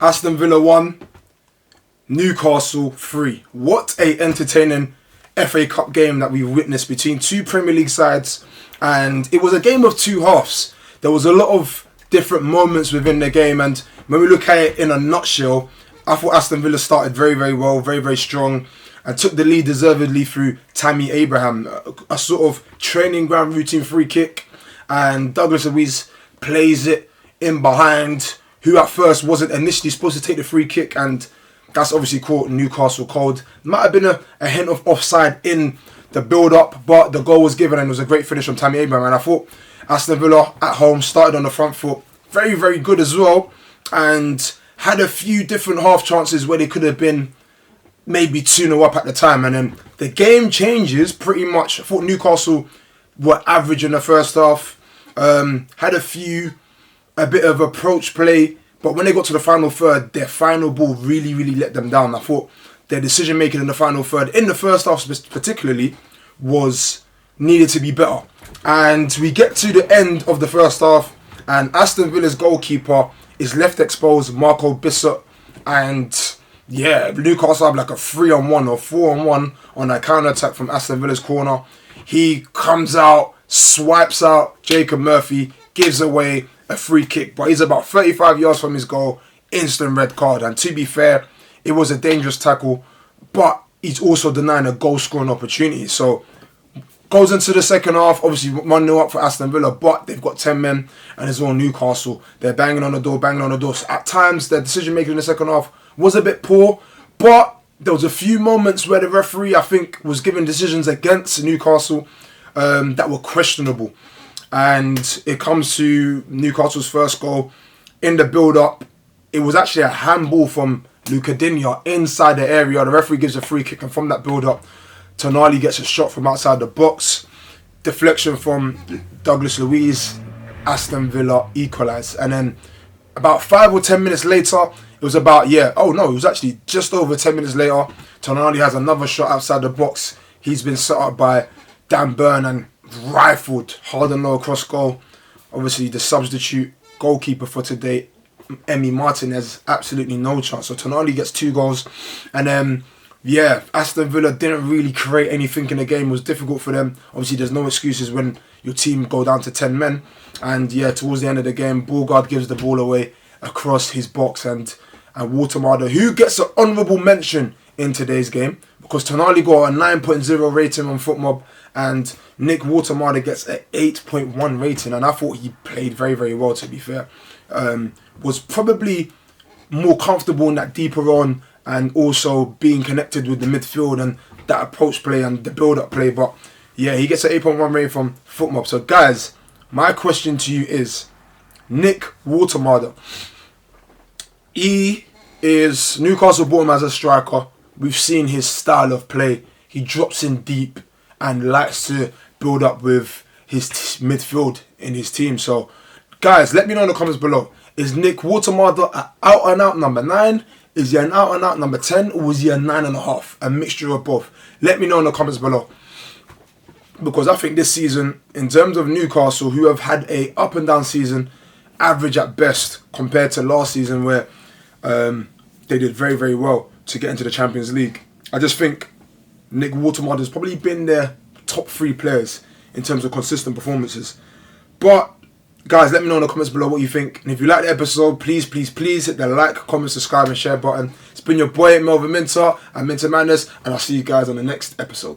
Aston Villa 1, Newcastle 3. What a entertaining FA Cup game that we witnessed between two Premier League sides. And it was a game of two halves. There was a lot of different moments within the game. And when we look at it in a nutshell, I thought Aston Villa started very, very well, very, very strong. And took the lead deservedly through Tammy Abraham. A sort of training ground routine free kick. And Douglas Luiz plays it in behind, who at first wasn't initially supposed to take the free kick, and that's obviously caught Newcastle cold. Might have been a hint of offside in the build-up, but the goal was given and it was a great finish from Tammy Abraham. And I thought Aston Villa at home started on the front foot, very, very good as well, and had a few different half chances where they could have been maybe 2-0 up at the time. And then the game changes pretty much. I thought Newcastle were average in the first half, had a bit of approach play, but when they got to the final third, their final ball really, really let them down. I thought their decision making in the final third, in the first half particularly, was needed to be better. And we get to the end of the first half, and Aston Villa's goalkeeper is left exposed, Marco Bissett, and yeah, Newcastle have like a 3-on-1 or 4-on-1 on that counter attack from Aston Villa's corner. He comes out, swipes out Jacob Murphy, gives away a free kick, but he's about 35 yards from his goal, instant red card. And to be fair, it was a dangerous tackle, but he's also denying a goal scoring opportunity. So goes into the second half, obviously 1-0 up for Aston Villa, but they've got 10 men and it's all Newcastle. They're banging on the door. So at times their decision making in the second half was a bit poor, but there was a few moments where the referee, I think, was giving decisions against Newcastle that were questionable. And it comes to Newcastle's first goal. In the build-up, it was actually a handball from Luca Digne inside the area. The referee gives a free kick, and from that build-up, Tonali gets a shot from outside the box. Deflection from Douglas Luiz. Aston Villa equalise. And then about 5 or 10 minutes later, it was actually just over 10 minutes later, Tonali has another shot outside the box. He's been set up by Dan Burn and rifled hard and low across goal. Obviously, the substitute goalkeeper for today, Emi Martinez, absolutely no chance. So Tonali gets 2 goals. And then, Aston Villa didn't really create anything in the game. It was difficult for them. Obviously, there's no excuses when your team go down to 10 men. And towards the end of the game, Bulgard gives the ball away across his box, and Woltermade, who gets an honourable mention in today's game, because Tonali got a 9.0 rating on FootMob and Nick Woltermade gets an 8.1 rating, and I thought he played very, very well, to be fair. Was probably more comfortable in that deeper on and also being connected with the midfield and that approach play and the build-up play. But yeah, he gets an 8.1 rating from FootMob. So guys, my question to you is, Nick Woltermade, he is, Newcastle bought him as a striker. We've seen his style of play. He drops in deep and likes to build up with his midfield in his team. So guys, let me know in the comments below. Is Nick Woltermade an out-and-out number 9? Is he an out-and-out number 10? Or is he a 9.5? A mixture of both? Let me know in the comments below. Because I think this season, in terms of Newcastle, who have had a up and down season, average at best compared to last season where they did very, very well to get into the Champions League. I just think Nick Woltermade has probably been their top 3 players in terms of consistent performances. But guys, let me know in the comments below what you think. And if you like the episode, please, please, please hit the like, comment, subscribe and share button. It's been your boy Melvin Minter and Minter Madness, and I'll see you guys on the next episode.